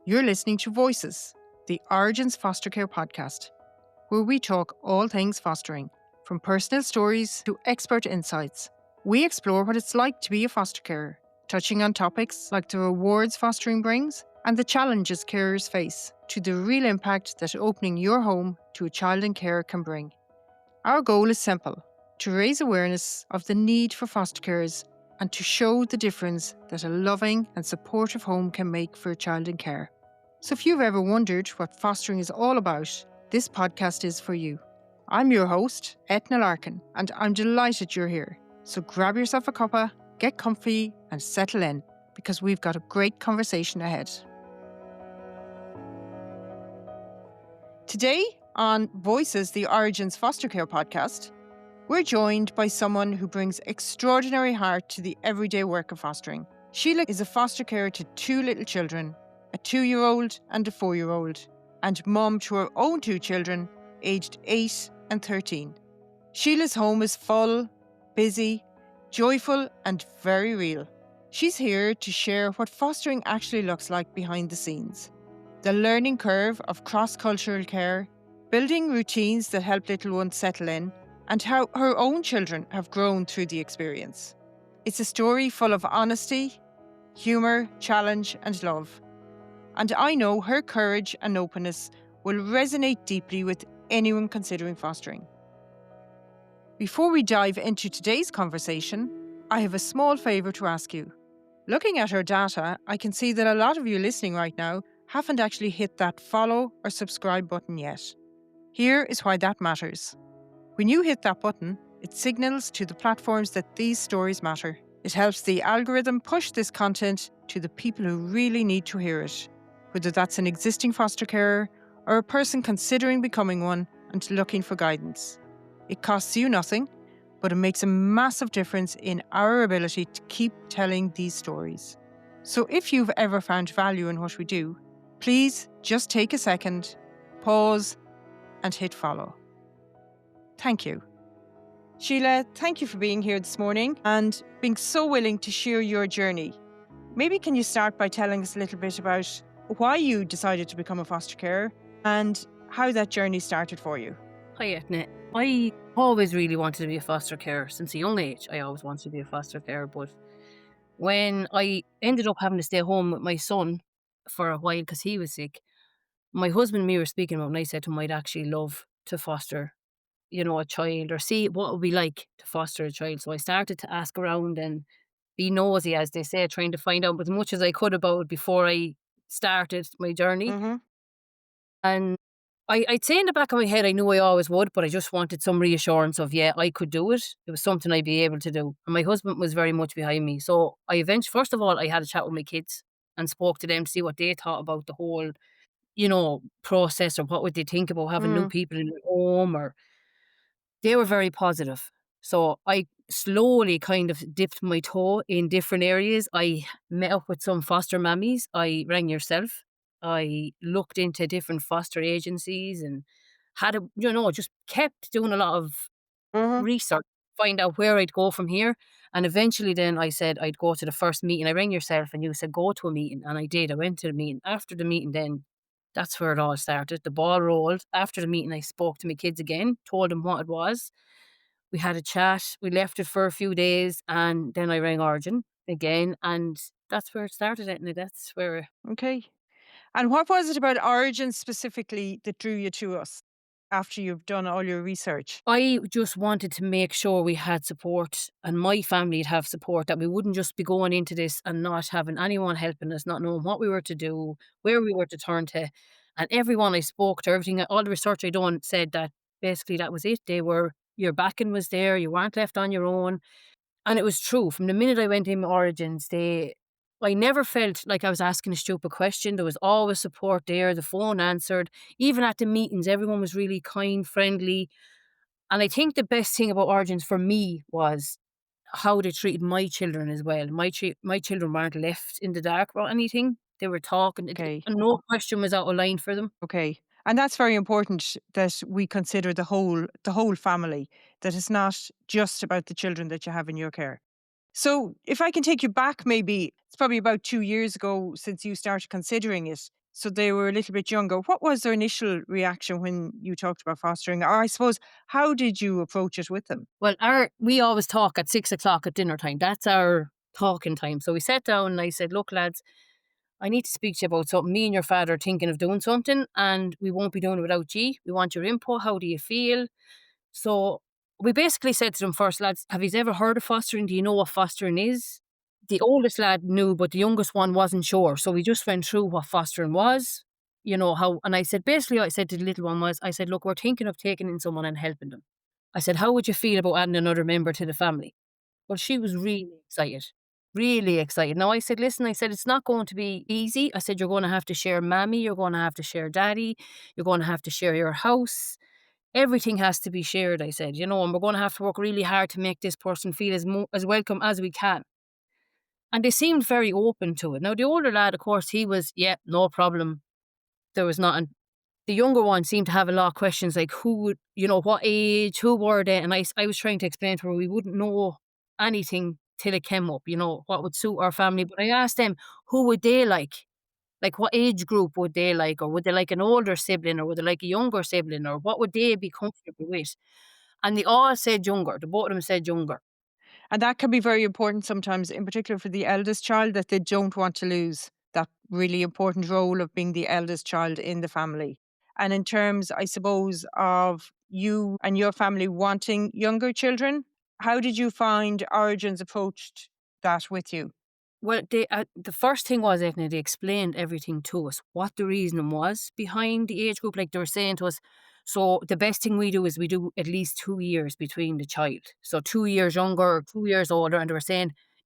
You're listening to Voices, the Origins Foster Care podcast, where we talk all things fostering, from personal stories to expert insights. We explore what it's like to be a foster carer, touching on topics like the rewards fostering brings and the challenges carers face, to the real impact that opening your home to a child in care can bring. Our goal is simple: to raise awareness of the need for foster carers and to show the difference that a loving and supportive home can make for a child in care. So if you've ever wondered what fostering is all about, this podcast is for you. I'm your host, Eithne Larkin, and I'm delighted you're here. So grab yourself a cuppa, get comfy and settle in, because we've got a great conversation ahead. Today on Voices, the Origins Foster Care podcast, we're joined by someone who brings extraordinary heart to the everyday work of fostering. Sheila is a foster carer to two little children, a 2-year-old and a 4-year-old, and mum to her own 2 children, aged 8 and 13. Sheila's home is full, busy, joyful, and very real. She's here to share what fostering actually looks like behind the scenes, the learning curve of cross-cultural care, building routines that help little ones settle in, and how her own children have grown through the experience. It's a story full of honesty, humour, challenge, and love. And I know her courage and openness will resonate deeply with anyone considering fostering. Before we dive into today's conversation, I have a small favour to ask you. Looking at our data, I can see that a lot of you listening right now haven't actually hit that follow or subscribe button yet. Here is why that matters. When you hit that button, it signals to the platforms that these stories matter. It helps the algorithm push this content to the people who really need to hear it, whether that's an existing foster carer or a person considering becoming one and looking for guidance. It costs you nothing, but it makes a massive difference in our ability to keep telling these stories. So if you've ever found value in what we do, please just take a second, pause, and hit follow. Thank you. Sheila, thank you for being here this morning and being so willing to share your journey. Maybe can you start by telling us a little bit about why you decided to become a foster carer and how that journey started for you? Hi, Eithne. I always really wanted to be a foster carer since a young age. I always wanted to be a foster carer, but when I ended up having to stay home with my son for a while because he was sick, my husband and me were speaking about, and I said to him I'd actually love to foster, a child, or see what it would be like to foster a child. So I started to ask around and be nosy, as they say, trying to find out as much as I could about it before I started my journey. Mm-hmm. And I'd say in the back of my head, I knew I always would, but I just wanted some reassurance of, yeah, I could do it. It was something I'd be able to do. And my husband was very much behind me. So I eventually, first of all, I had a chat with my kids and spoke to them to see what they thought about the whole, process, or what would they think about having new people in their home, or they were very positive. So I slowly kind of dipped my toe in different areas. I met up with some foster mammies. I rang yourself. I looked into different foster agencies and just kept doing a lot of Mm-hmm. research, find out where I'd go from here. And eventually then I said I'd go to the first meeting. I rang yourself and you said go to a meeting, and I did. I went to the meeting. After the meeting then, that's where it all started. The ball rolled. After the meeting I spoke to my kids again, told them what it was. We had a chat, we left it for a few days, and then I rang Origin again, and that's where it started, and that's where Okay. And what was it about Origin specifically that drew you to us after you've done all your research? I just wanted to make sure we had support and my family'd have support, that we wouldn't just be going into this and not having anyone helping us, not knowing what we were to do, where we were to turn to. And everyone I spoke to, everything, all the research I done said that basically that was it. Your backing was there, you weren't left on your own. And it was true. From the minute I went in Origins, I never felt like I was asking a stupid question. There was always support there. The phone answered. Even at the meetings, everyone was really kind, friendly. And I think the best thing about Origins for me was how they treated my children as well. My children weren't left in the dark about anything. They were talking, Okay. and no question was out of line for them. Okay. And that's very important that we consider the whole family, that it's not just about the children that you have in your care. So if I can take you back, maybe it's probably about 2 years ago since you started considering it. So they were a little bit younger. What was their initial reaction when you talked about fostering? Or I suppose, how did you approach it with them? Well, we always talk at 6 o'clock at dinner time. That's our talking time. So we sat down and I said, "Look, lads, I need to speak to you about something. Me and your father are thinking of doing something, and we won't be doing it without you. We want your input. How do you feel?" So we basically said to them first, "Lads, have you ever heard of fostering? Do you know what fostering is?" The oldest lad knew, but the youngest one wasn't sure. So we just went through what fostering was, how, and I said, basically, I said to the little one I said, "Look, we're thinking of taking in someone and helping them." I said, "How would you feel about adding another member to the family?" Well, she was really excited, really excited. Now I said, "Listen," I said, "it's not going to be easy." I said, "You're going to have to share mammy, you're going to have to share daddy, you're going to have to share your house. Everything has to be shared," I said, "and we're going to have to work really hard to make this person feel as welcome as we can." And they seemed very open to it. Now, the older lad, of course, he was, yeah, no problem. There was nothing. The younger one seemed to have a lot of questions like what age, who were they? And I was trying to explain to her we wouldn't know anything till it came up, what would suit our family. But I asked them, who would they like? Like, what age group would they like? Or would they like an older sibling? Or would they like a younger sibling? Or what would they be comfortable with? And they all said younger. The both of them said younger. And that can be very important sometimes, in particular for the eldest child, that they don't want to lose that really important role of being the eldest child in the family. And in terms, I suppose, of you and your family wanting younger children, how did you find Origins approached that with you? Well, the first thing was, Eithne, they explained everything to us, what the reasoning was behind the age group. Like, they were saying to us, so the best thing we do is we do at least 2 years between the child. So 2 years younger or 2 years older. And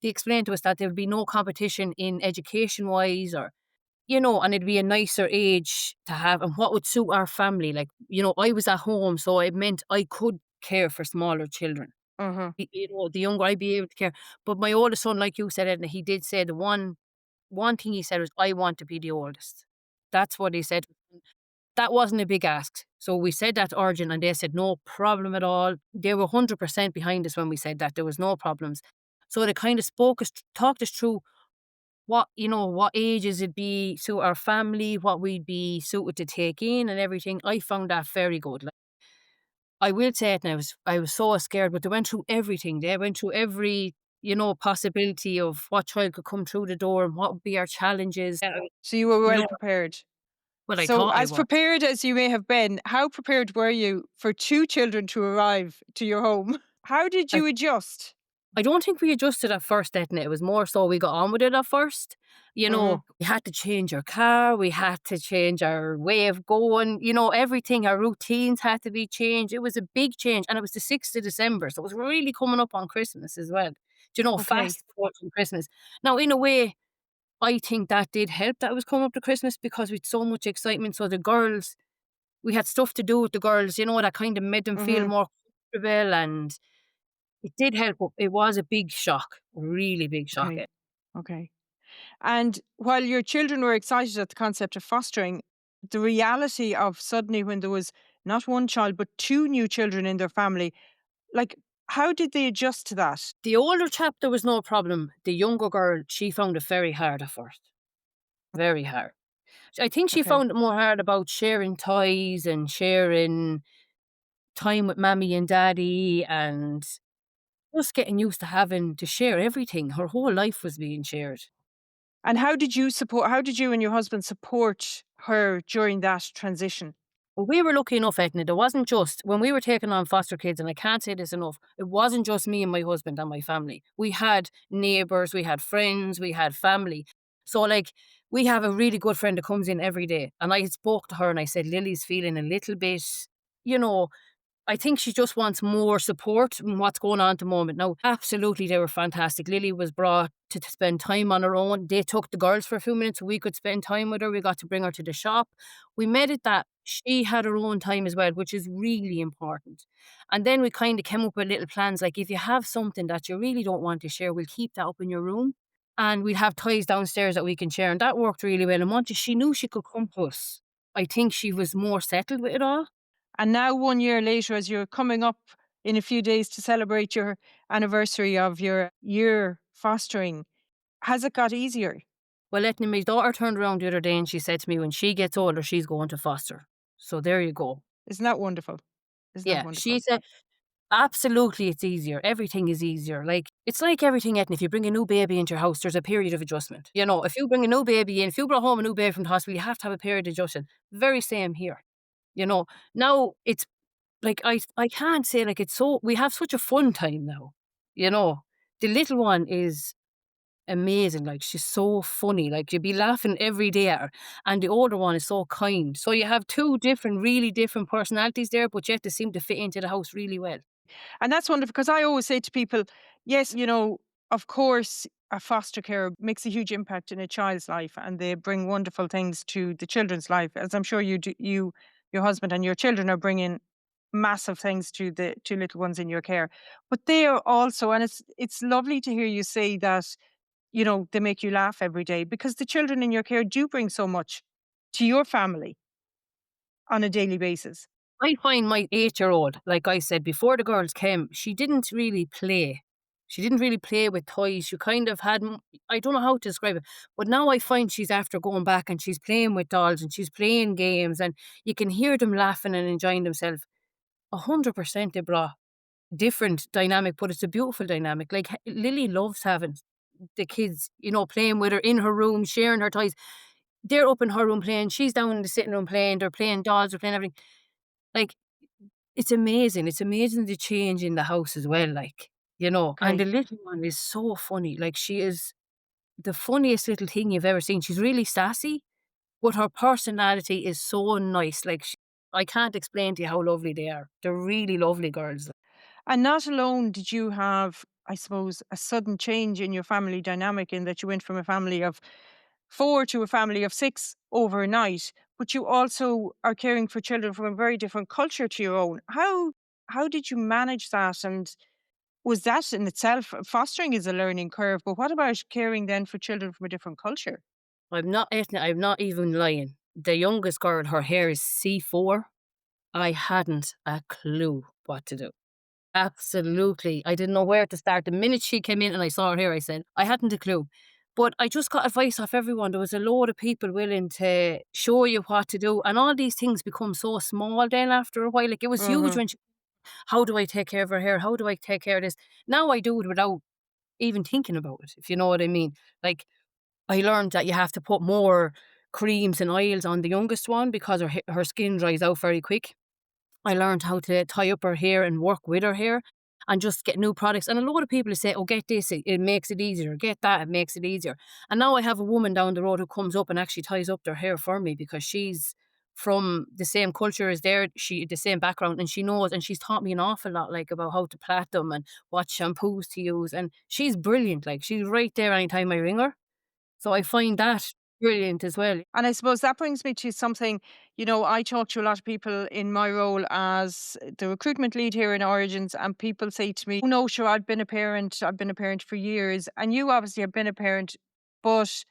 they explained to us that there would be no competition in education wise and it'd be a nicer age to have and what would suit our family. Like, I was at home, so it meant I could care for smaller children. Uh-huh. The younger I'd be able to care. But my oldest son, like you said, Edna, he did say the one thing he said was, "I want to be the oldest." That's what he said. That wasn't a big ask. So we said that to Origin and they said, "No problem at all." They were 100% behind us when we said that. There was no problems. So they kind of talked us through what ages it'd be suit our family, what we'd be suited to take in and everything. I found that very good. Like, I will say it now, I was so scared, but they went through everything. They went through every, possibility of what child could come through the door and what would be our challenges. So you were You well know, prepared. well, I So, thought I as was. prepared as you may have been, how prepared were you for two children to arrive to your home? How did I you adjust? I don't think we adjusted at first, Etna. It was more so we got on with it at first. Hmm. We had to change our car, we had to change our way of going, everything, our routines had to be changed. It was a big change. And it was the 6th of December. So it was really coming up on Christmas as well. Okay. Fast approaching Christmas. Now, in a way, I think that did help that it was coming up to Christmas because we had so much excitement. So the girls, we had stuff to do with the girls, that kind of made them feel Hmm. more comfortable and it did help, but it was a big shock, really big shock. Okay. Okay. And while your children were excited at the concept of fostering, the reality of suddenly when there was not one child, but two new children in their family, like, how did they adjust to that? The older chap, there was no problem. The younger girl, she found it very hard at first. Very hard. I think she Okay. found it more hard about sharing toys and sharing time with mammy and daddy and just getting used to having to share everything. Her whole life was being shared. And how did you and your husband support her during that transition? Well, we were lucky enough, Edna. There wasn't just when we were taking on foster kids, and I can't say this enough, it wasn't just me and my husband and my family. We had neighbours, we had friends, we had family. So, like, we have a really good friend that comes in every day. And I spoke to her and I said, Lily's feeling a little bit, you know, I think she just wants more support in what's going on at the moment. Now, absolutely, they were fantastic. Lily was brought to spend time on her own. They took the girls for a few minutes so we could spend time with her. We got to bring her to the shop. We made it that she had her own time as well, which is really important. And then we kind of came up with little plans like if you have something that you really don't want to share, we'll keep that up in your room. And we'd have toys downstairs that we can share. And that worked really well. And once she knew she could come to us, I think she was more settled with it all. And now, 1 year later, as you're coming up in a few days to celebrate your anniversary of your year fostering, has it got easier? Well, Eithne, my daughter turned around the other day and she said to me, when she gets older, she's going to foster. So there you go. Isn't that wonderful? Isn't that Yeah, wonderful? she said, absolutely, it's easier. Everything is easier. Like, it's like everything, Eithne. If you bring a new baby into your house, there's a period of adjustment. You know, if you bring a new baby in, if you brought home a new baby from the hospital, you have to have a period of adjustment. Very same here. You know, now it's like I can't say like it's so we have such a fun time now. You know, the little one is amazing. Like she's so funny. Like you'd be laughing every day at her. And the older one is so kind. So you have two different, really different personalities there, but yet they seem to fit into the house really well. And that's wonderful because I always say to people, yes, of course, a foster care makes a huge impact in a child's life and they bring wonderful things to the children's life, as I'm sure you do, your husband and your children are bringing massive things to the two little ones in your care. But they are also, and it's lovely to hear you say that, they make you laugh every day because the children in your care do bring so much to your family on a daily basis. I find my 8-year-old, like I said, before the girls came, she didn't really play. She didn't really play with toys. She kind of had, I don't know how to describe it, but now I find she's after going back and she's playing with dolls and she's playing games and you can hear them laughing and enjoying themselves. 100% they brought different dynamic, but it's a beautiful dynamic. Like Lily loves having the kids, playing with her in her room, sharing her toys. They're up in her room playing. She's down in the sitting room playing. They're playing dolls. They're playing everything. Like it's amazing. It's amazing the change in the house as well. And Okay. the little one is so funny. Like she is the funniest little thing you've ever seen. She's really sassy, but her personality is so nice. I can't explain to you how lovely they are. They're really lovely girls. And not alone did you have, I suppose, a sudden change in your family dynamic in that you went from a family of four to a family of six overnight, but you also are caring for children from a very different culture to your own. How did you manage that? And was that in itself fostering is a learning curve, but what about caring then for children from a different culture? I'm not even lying. The youngest girl, her hair is C4. I hadn't a clue what to do. Absolutely. I didn't know where to start. The minute she came in and I saw her hair, I said, I hadn't a clue. But I just got advice off everyone. There was a load of people willing to show you what to do. And all these things become so small then after a while. Like it was huge Hmm. when how do I take care of her hair? How do I take care of this? Now I do it without even thinking about it, if you know what I mean. Like I learned that you have to put more creams and oils on the youngest one because her skin dries out very quick. I learned how to tie up her hair and work with her hair and just get new products. And a lot of people say, oh, get this, it makes it easier. Get that, it makes it easier. And now I have a woman down the road who comes up and actually ties up their hair for me because she's from the same culture as the same background, and she knows, and she's taught me an awful lot, like about how to plait them and what shampoos to use. And she's brilliant. Like she's right there anytime I ring her. So I find that brilliant as well. And I suppose that brings me to something, I talk to a lot of people in my role as the recruitment lead here in Origins, and people say to me, oh, no, sure, I've been a parent for years. And you obviously have been a parent, but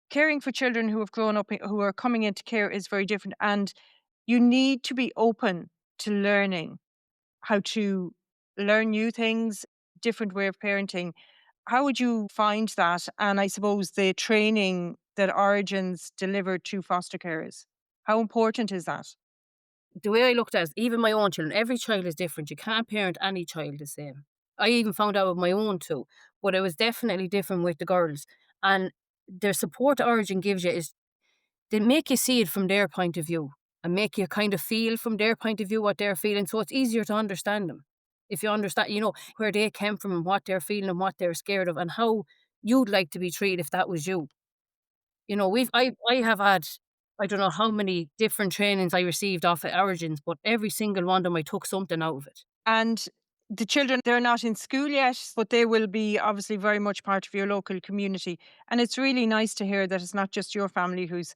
caring for children who have grown up, who are coming into care is very different. And you need to be open to learning how to learn new things, different way of parenting. How would you find that? And I suppose the training that Origins deliver to foster carers. How important is that? The way I looked at it, even my own children, every child is different. You can't parent any child the same. I even found out with my own too, but it was definitely different with the girls. And the support Origin gives you is they make you see it from their point of view and make you kind of feel from their point of view what they're feeling. So it's easier to understand them. If you understand, where they came from and what they're feeling and what they're scared of and how you'd like to be treated if that was you. I have had, I don't know how many different trainings I received off at Origins, but every single one of them I took something out of it. And the children, they're not in school yet, but they will be obviously very much part of your local community. And it's really nice to hear that it's not just your family who's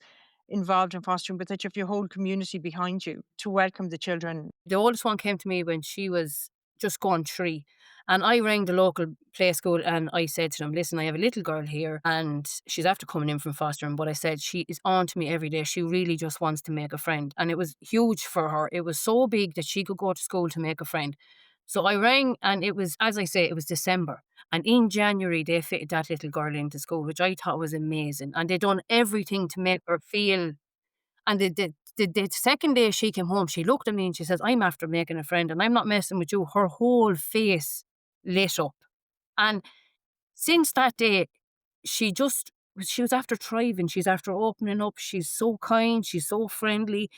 involved in fostering, but that you have your whole community behind you to welcome the children. The oldest one came to me when she was just gone 3. And I rang the local play school and I said to them, listen, I have a little girl here and she's after coming in from fostering. But I said, she is on to me every day. She really just wants to make a friend. And it was huge for her. It was so big that she could go to school to make a friend. So I rang and it was, as I say, it was December. And in January, they fitted that little girl into school, which I thought was amazing. And they done everything to make her feel. And the second day she came home, she looked at me and she says, "I'm after making a friend and I'm not messing with you." Her whole face lit up. And since that day, she was after thriving. She's after opening up. She's so kind. She's so friendly.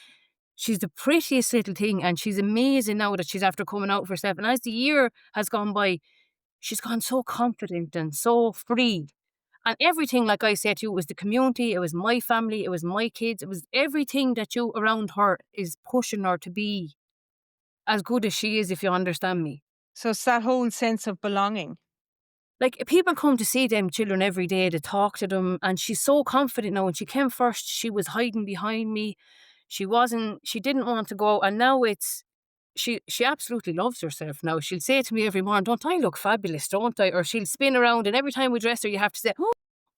She's the prettiest little thing. And she's amazing now that she's after coming out for herself. And as the year has gone by, she's gone so confident and so free. And everything, like I said to you, it was the community, it was my family, it was my kids, it was everything that you around her is pushing her to be as good as she is, if you understand me. So it's that whole sense of belonging. Like, people come to see them children every day to talk to them, and she's so confident now. When she came first, she was hiding behind me. She didn't want to go, and now she absolutely loves herself now. She'll say to me every morning, "Don't I look fabulous, don't I?" Or she'll spin around, and every time we dress her, you have to say, "Oh,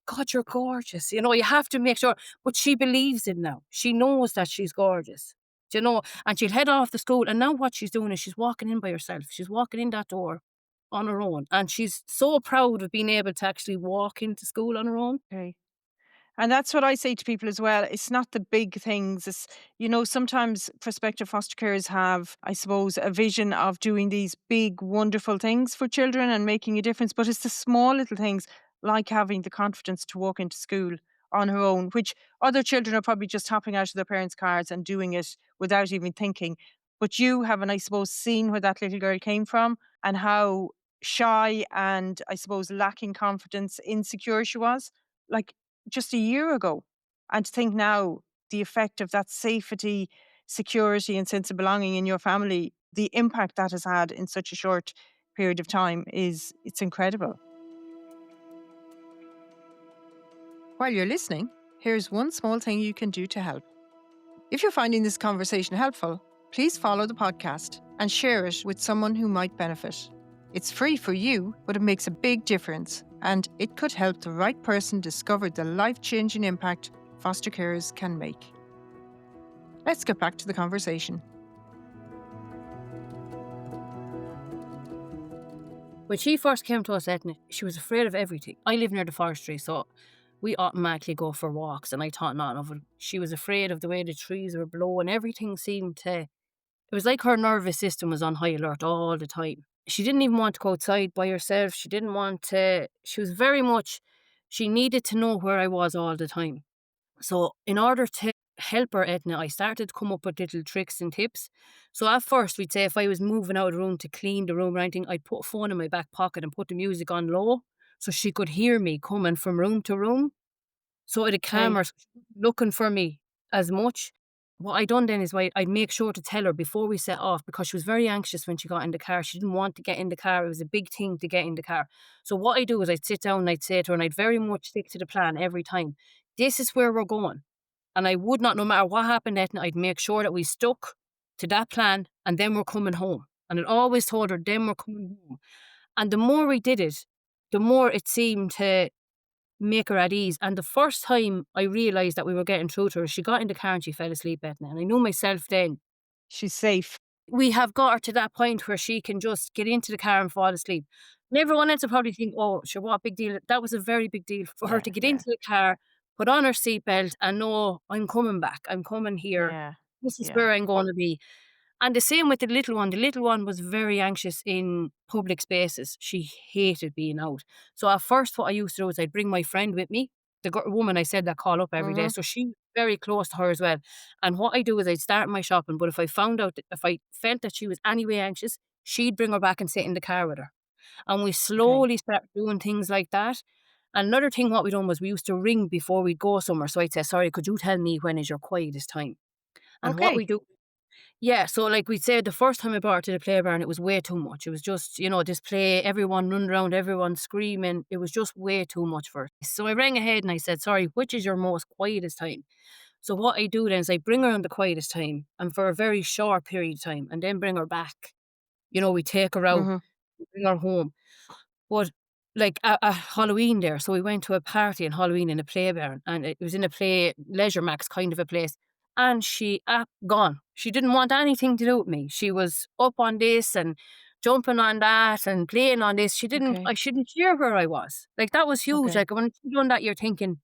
God, you're gorgeous." You have to make sure. But she believes it now. She knows that she's gorgeous. And she'll head off to school. And now what she's doing is she's walking in by herself. She's walking in that door on her own. And she's so proud of being able to actually walk into school on her own. Okay. And that's what I say to people as well. It's not the big things. Sometimes prospective foster carers have, I suppose, a vision of doing these big, wonderful things for children and making a difference. But it's the small little things like having the confidence to walk into school on her own, which other children are probably just hopping out of their parents' cars and doing it without even thinking. But you haven't, I suppose, seen where that little girl came from and how shy and, I suppose, lacking confidence, insecure she was. Like, just a year ago. And to think now the effect of that safety, security, and sense of belonging in your family, the impact that has had in such a short period of time it's incredible. While you're listening, here's one small thing you can do to help. If you're finding this conversation helpful, please follow the podcast and share it with someone who might benefit. It's free for you, but it makes a big difference, and it could help the right person discover the life-changing impact foster carers can make. Let's get back to the conversation. When she first came to us, Eithne, she was afraid of everything. I live near the forestry, so we automatically go for walks, and I thought none of it. She was afraid of the way the trees were blowing. Everything seemed to... It was like her nervous system was on high alert all the time. She didn't even want to go outside by herself. She didn't want to... She was very much... She needed to know where I was all the time. So in order to help her, Eithne, I started to come up with little tricks and tips. So at first, we'd say if I was moving out of the room to clean the room or anything, I'd put a phone in my back pocket and put the music on low so she could hear me coming from room to room. So it'd calm Okay. her, so she wasn't looking for me as much. What I done then is I'd make sure to tell her before we set off, because she was very anxious when she got in the car. She didn't want to get in the car. It was a big thing to get in the car. So what I do is I'd sit down and I'd say to her, and I'd very much stick to the plan every time. This is where we're going. And I would not, no matter what happened, Eithne, I'd make sure that we stuck to that plan, and then we're coming home. And I'd always told her, then we're coming home. And the more we did it, the more it seemed to make her at ease. And the first time I realised that we were getting through to her, she got in the car and she fell asleep, Eithne. And I knew myself then, She's safe. we have got her to that point where she can just get into the car and fall asleep. And everyone else will probably think, "Oh, sure, what a big deal." That was a very big deal for her Yeah, to get yeah, into the car, put on her seatbelt and know, I'm coming back. I'm coming here. yeah, This is yeah. where I'm going to be. And the same with the little one. The little one was very anxious in public spaces. She hated being out. So at first, what I used to do is I'd bring my friend with me, the woman I said that call up every day. Mm-hmm. So she's very close to her as well. And what I do is I'd start my shopping. But if I found out that if I felt that she was anyway anxious, she'd bring her back and sit in the car with her. And we Okay. slowly started doing things like that. And another thing what we done was we used to ring before we'd go somewhere. So I'd say, "Sorry, could you tell me when is your quietest time?" And what we Okay. do... Yeah, so like we said, the first time I brought her to the play barn, it was way too much. It was just, this play, everyone running around, everyone screaming. It was just way too much for her. So I rang ahead and I said, "Sorry, which is your most quietest time?" So what I do then is I bring her on the quietest time and for a very short period of time, and then bring her back. We take her out, Mm-hmm. we bring her home. But like a Halloween there, so we went to a party on Halloween in a play barn, and it was in a play leisure max kind of a place. And she gone. She didn't want anything to do with me. She was up on this and jumping on that and playing on this. Okay. I shouldn't share where I was. Like, that was huge. Okay. Like, when you done that, you're thinking,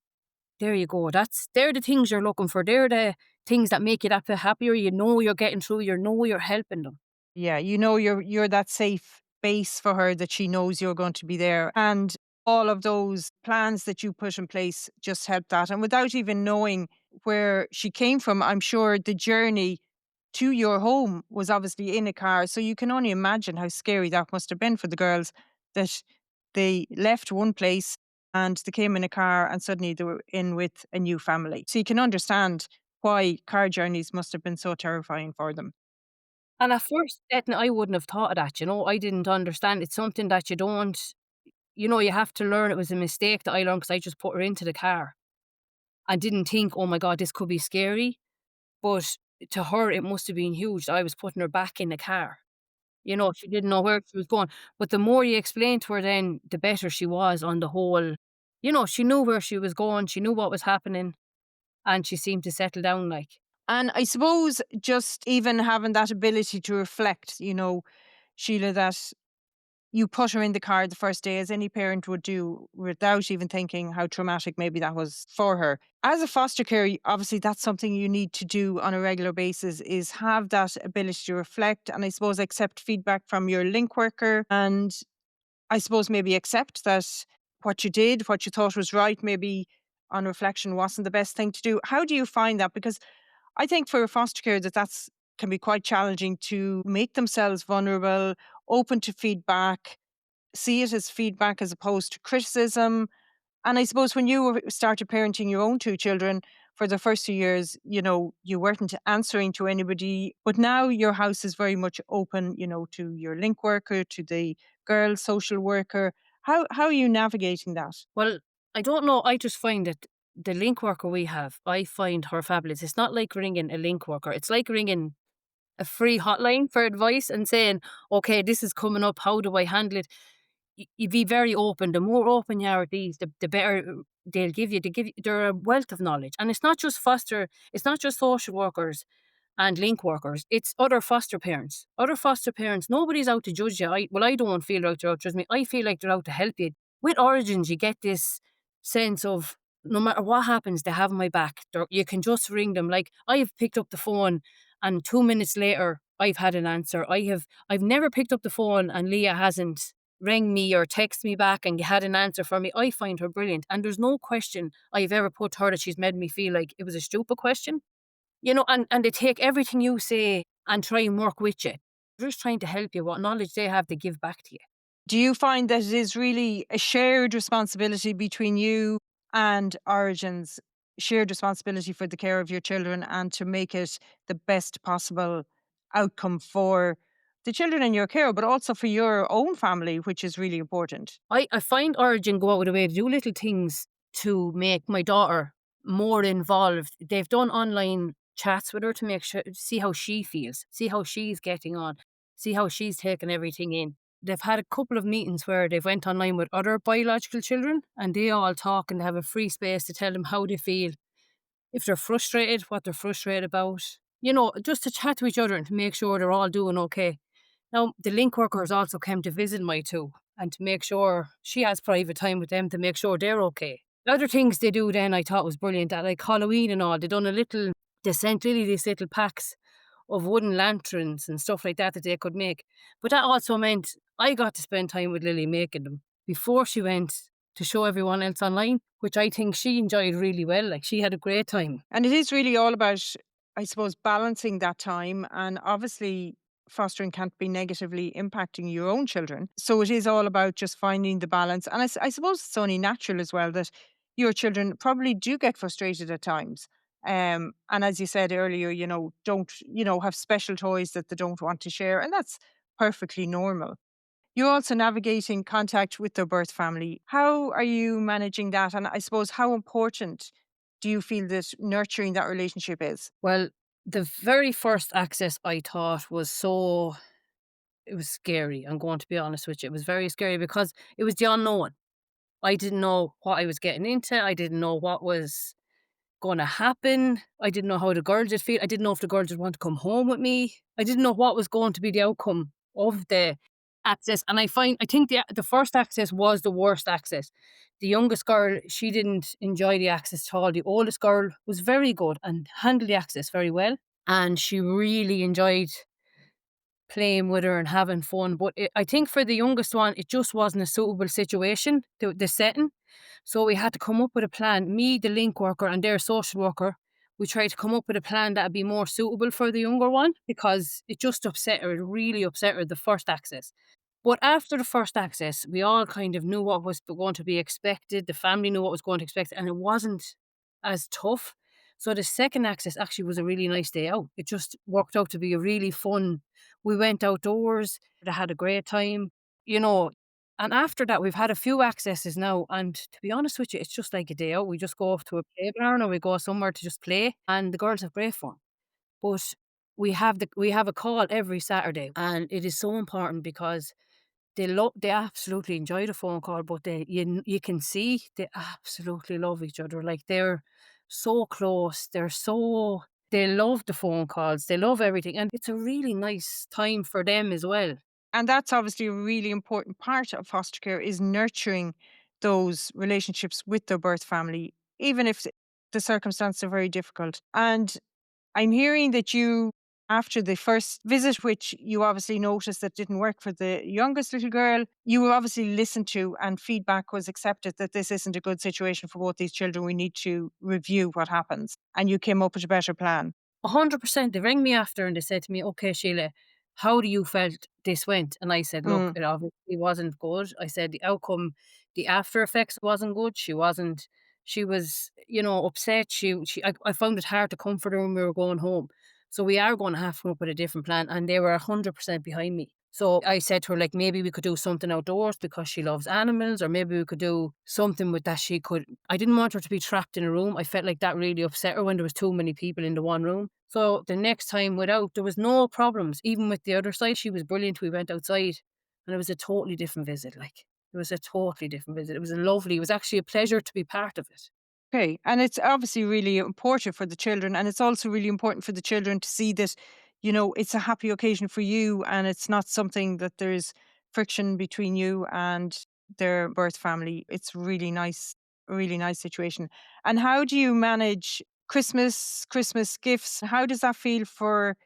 there you go. They're the things you're looking for. They're the things that make you that bit happier. You know you're getting through. You know you're helping them. Yeah, you know you're that safe base for her that she knows you're going to be there. And all of those plans that you put in place just help that. And without even knowing where she came from, I'm sure the journey to your home was obviously in a car. So you can only imagine how scary that must have been for the girls that they left one place and they came in a car and suddenly they were in with a new family. So you can understand why car journeys must have been so terrifying for them. And at first, Etna, I wouldn't have thought of that. I didn't understand. It's something that you don't, you have to learn. It was a mistake that I learned because I just put her into the car and didn't think, oh my God, this could be scary. But to her, it must have been huge that I was putting her back in the car. She didn't know where she was going. But the more you explained to her then, the better she was on the whole. She knew where she was going, she knew what was happening, and she seemed to settle down like. And I suppose just even having that ability to reflect, Sheila, that you put her in the car the first day, as any parent would do, without even thinking how traumatic maybe that was for her. As a foster care, obviously that's something you need to do on a regular basis, is have that ability to reflect and I suppose accept feedback from your link worker, and I suppose maybe accept that what you did, what you thought was right, maybe on reflection wasn't the best thing to do. How do you find that? Because I think for a foster care that's can be quite challenging to make themselves vulnerable, open to feedback, see it as feedback as opposed to criticism. And I suppose when you started parenting your own two children for the first 2 years, you weren't answering to anybody, but now your house is very much open, to your link worker, to the girl social worker. How are you navigating that? Well, I don't know, I just find that the link worker we have, I find her fabulous. It's not like ringing a link worker, it's like ringing a free hotline for advice and saying, "Okay, this is coming up, how do I handle it?" You be very open. The more open you are with these, the better they'll give you. They're a wealth of knowledge. And it's not just social workers and link workers, it's other foster parents. Other foster parents, nobody's out to judge you. I don't feel like they're out to judge me. I feel like they're out to help you. With Origins, you get this sense of no matter what happens, they have my back. You can just ring them. Like, I have picked up the phone and 2 minutes later, I've had an answer. I've never picked up the phone and Leah hasn't rang me or text me back and had an answer for me. I find her brilliant. And there's no question I've ever put to her that she's made me feel like it was a stupid question. And they take everything you say and try and work with you. They're just trying to help you. What knowledge they have, they give back to you. Do you find that it is really a shared responsibility between you and Origins, shared responsibility for the care of your children and to make it the best possible outcome for the children in your care, but also for your own family, which is really important? I find Origin go out of the way to do little things to make my daughter more involved. They've done online chats with her to make sure, see how she feels, see how she's getting on, see how she's taking everything in. They've had a couple of meetings where they've went online with other biological children and they all talk and they have a free space to tell them how they feel, if they're frustrated, what they're frustrated about. Just to chat to each other and to make sure they're all doing okay. Now, the link workers also came to visit my two and to make sure she has private time with them to make sure they're okay. The other things they do then I thought was brilliant, at like Halloween and all, they sent Lily these little packs of wooden lanterns and stuff like that they could make. But that also meant I got to spend time with Lily making them before she went to show everyone else online, which I think she enjoyed really well. Like, she had a great time. And it is really all about, I suppose, balancing that time. And obviously, fostering can't be negatively impacting your own children. So it is all about just finding the balance. And I suppose it's only natural as well that your children probably do get frustrated at times. And as you said earlier, don't, have special toys that they don't want to share. And that's perfectly normal. You're also navigating contact with their birth family. How are you managing that? And I suppose how important do you feel that nurturing that relationship is? Well, the very first access I thought it was scary. I'm going to be honest with you. It was very scary because it was the unknown. I didn't know what I was getting into. I didn't know what was going to happen. I didn't know how the girls would feel. I didn't know if the girls would want to come home with me. I didn't know what was going to be the outcome of the access. And I think the first access was the worst access. The youngest girl, she didn't enjoy the access at all. The oldest girl was very good and handled the access very well. And she really enjoyed playing with her and having fun. But I think for the youngest one, it just wasn't a suitable situation, the setting. So we had to come up with a plan. Me, the link worker, and their social worker, we tried to come up with a plan that would be more suitable for the younger one because it just upset her. It really upset her, the first access. But after the first access, we all kind of knew what was going to be expected. The family knew what was going to expect, and it wasn't as tough. So the second access actually was a really nice day out. It just worked out to be a really fun. We went outdoors. They had a great time, you know. And after that, we've had a few accesses now. And to be honest with you, it's just like a day out. We just go off to a playground or we go somewhere to just play, and the girls have great fun. But we have a call every Saturday, and it is so important because they absolutely enjoy the phone call, but you can see they absolutely love each other. Like, they're so close. They love the phone calls. They love everything, and it's a really nice time for them as well. And that's obviously a really important part of foster care is nurturing those relationships with their birth family, even if the circumstances are very difficult. And I'm hearing that you, after the first visit, which you obviously noticed that didn't work for the youngest little girl, you were obviously listened to and feedback was accepted that this isn't a good situation for both these children. We need to review what happens. And you came up with a better plan. 100%. They rang me after and they said to me, "Okay, Sheila, how do you felt this went?" And I said, "Look, Mm. it obviously wasn't good." I said the outcome, the after effects wasn't good. She was, upset. I found it hard to comfort her when we were going home. So we are going to have to come up with a different plan. And they were 100% behind me. So I said to her, like, maybe we could do something outdoors because she loves animals, or maybe we could do something with that she could. I didn't want her to be trapped in a room. I felt like that really upset her when there was too many people in the one room. So the next time there was no problems. Even with the other side, she was brilliant. We went outside and it was a totally different visit. Like, it was a totally different visit. It was actually a pleasure to be part of it. Okay. And it's obviously really important for the children. And it's also really important for the children to see that, it's a happy occasion for you and it's not something that there's friction between you and their birth family. It's really nice situation. And how do you manage Christmas gifts? How does that feel for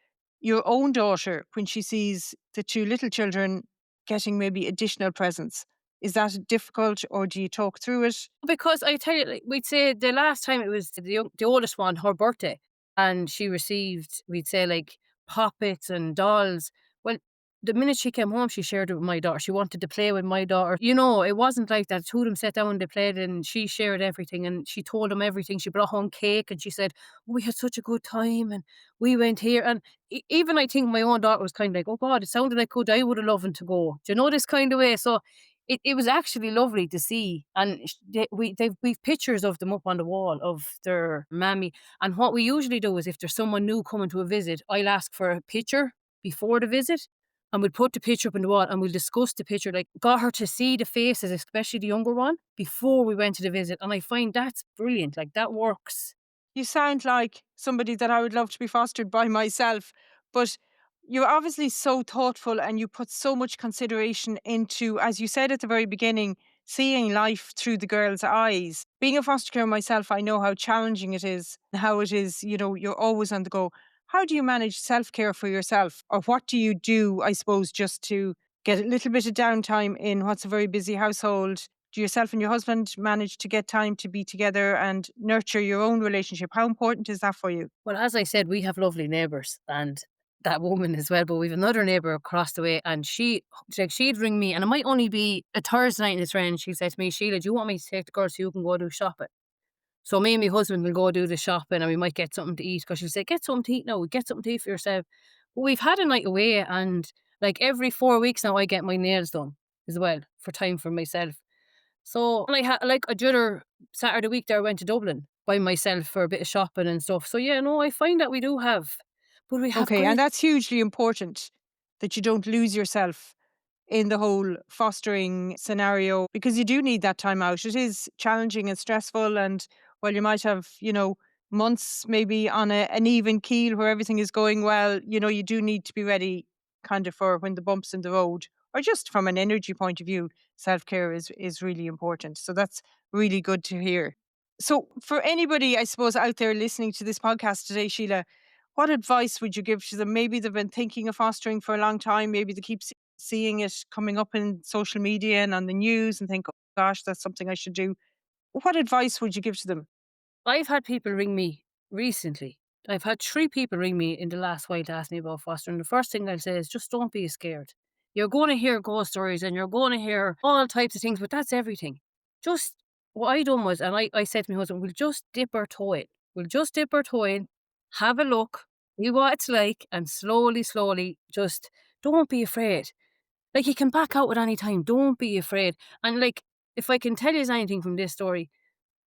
your own daughter when she sees the two little children getting maybe additional presents? Is that difficult or do you talk through it? Because I tell you, like, we'd say the last time it was the oldest one, her birthday, and she received, we'd say, like, poppets and dolls. Well, the minute she came home, she shared it with my daughter. She wanted to play with my daughter. It wasn't like that. Two of them sat down and they played, and she shared everything, and she told them everything. She brought home cake, and she said, "Oh, we had such a good time, and we went here." And even I think my own daughter was kind of like, "Oh God, it sounded like good. I would have loved to go." Do you know, this kind of way? So it was actually lovely to see, and we've pictures of them up on the wall of their mammy. And what we usually do is if there's someone new coming to a visit, I'll ask for a picture before the visit, and we'll put the picture up on the wall and we'll discuss the picture. Like, got her to see the faces, especially the younger one, before we went to the visit, and I find that's brilliant. Like, that works. You sound like somebody that I would love to be fostered by myself, but you're obviously so thoughtful and you put so much consideration into, as you said at the very beginning, seeing life through the girl's eyes. Being a foster care myself, I know how challenging it is, how it is, you're always on the go. How do you manage self care for yourself? Or what do you do, I suppose, just to get a little bit of downtime in what's a very busy household? Do yourself and your husband manage to get time to be together and nurture your own relationship? How important is that for you? Well, as I said, we have lovely neighbours and that woman as well, but we've another neighbour across the way, and she'd ring me, and it might only be a Thursday night in it's rain. She said to me, "Sheila, do you want me to take the girls so you can go do shopping?" So me and my husband will go do the shopping, and we might get something to eat, because she'll say, "Get something to eat now, get something to eat for yourself." But we've had a night away, and like every 4 weeks now I get my nails done as well for time for myself. So, and I had like a other Saturday week there, I went to Dublin by myself for a bit of shopping and stuff. So yeah, no, I find that we do have, but we have Okay, and great. that's hugely important that you don't lose yourself in the whole fostering scenario because you do need that time out. It is challenging and stressful, and while you might have, months maybe on an even keel where everything is going well, you do need to be ready kind of for when the bumps in the road or just from an energy point of view, self-care is really important. So that's really good to hear. So for anybody, I suppose, out there listening to this podcast today, Sheila, what advice would you give to them? Maybe they've been thinking of fostering for a long time. Maybe they keep seeing it coming up in social media and on the news and think, oh gosh, that's something I should do. What advice would you give to them? I've had people ring me recently. I've had 3 people ring me in the last while to ask me about fostering. The first thing I'll say is just don't be scared. You're going to hear ghost stories and you're going to hear all types of things, but that's everything. Just what I done was, and I said to my husband, we'll just dip our toe in. We'll just dip our toe in, have a look, see what it's like, and slowly, slowly, just don't be afraid. Like, you can back out at any time. Don't be afraid. And like, if I can tell you anything from this story,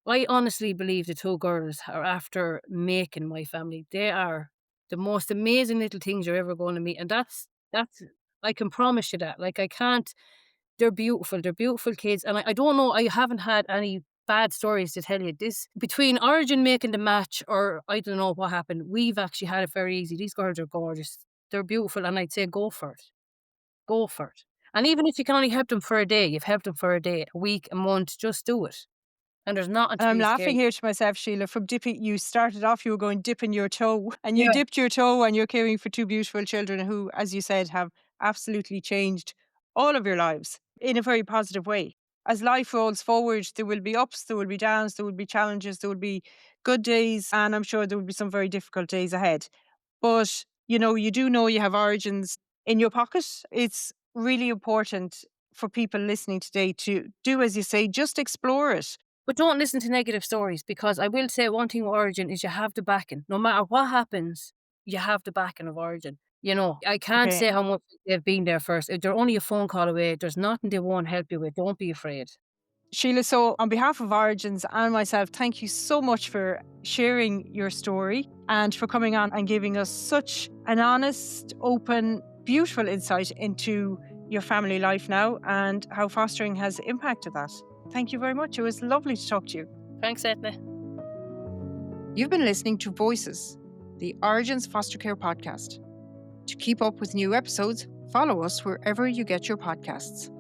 I honestly believe the 2 girls are after making my family. They are the most amazing little things you're ever gonna meet, and that's I can promise you that. Like, I can't they're beautiful kids, and I don't know, I haven't had any bad stories to tell you. This between Origin making the match or I don't know what happened, we've actually had it very easy. These girls are gorgeous. They're beautiful, and I'd say go for it. Go for it. And even if you can only help them for a day, you've helped them for a day, a week, a month, just do it. And there's nothing And to I'm be laughing scared. here to myself, Sheila, from dipping. You started off, you were going dipping your toe, and you Yeah. dipped your toe, and you're caring for 2 beautiful children who, as you said, have absolutely changed all of your lives in a very positive way. As life rolls forward, there will be ups, there will be downs, there will be challenges, there will be good days, and I'm sure there will be some very difficult days ahead. But, you do know you have Origins in your pocket. It's really important for people listening today to do, as you say, just explore it. But don't listen to negative stories, because I will say one thing with Origin is you have the backing. No matter what happens, you have the backing of Origin. I can't Okay. say how much they've been there first. If they're only a phone call away, there's nothing they won't help you with. Don't be afraid. Sheila, so on behalf of Origins and myself, thank you so much for sharing your story and for coming on and giving us such an honest, open, beautiful insight into your family life now and how fostering has impacted that. Thank you very much. It was lovely to talk to you. Thanks, Eithne. You've been listening to Voices, the Origins Foster Care podcast. To keep up with new episodes, follow us wherever you get your podcasts.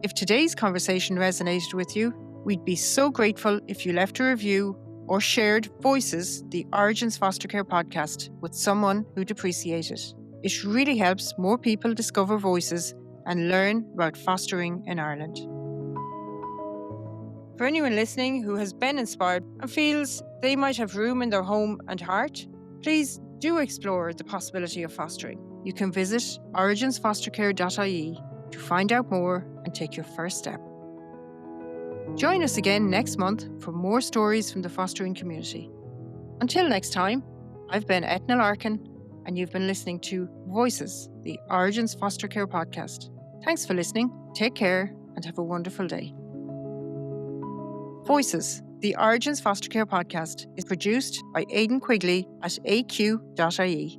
If today's conversation resonated with you, we'd be so grateful if you left a review or shared Voices, the Origins Foster Care podcast, with someone who'd appreciate it. It really helps more people discover Voices and learn about fostering in Ireland. For anyone listening who has been inspired and feels they might have room in their home and heart, please do explore the possibility of fostering. You can visit originsfostercare.ie to find out more and take your first step. Join us again next month for more stories from the fostering community. Until next time, I've been Eithne Larkin, and you've been listening to Voices, the Origins Foster Care podcast. Thanks for listening, take care, and have a wonderful day. Voices, the Origins Foster Care podcast, is produced by Aidan Quigley at aq.ie.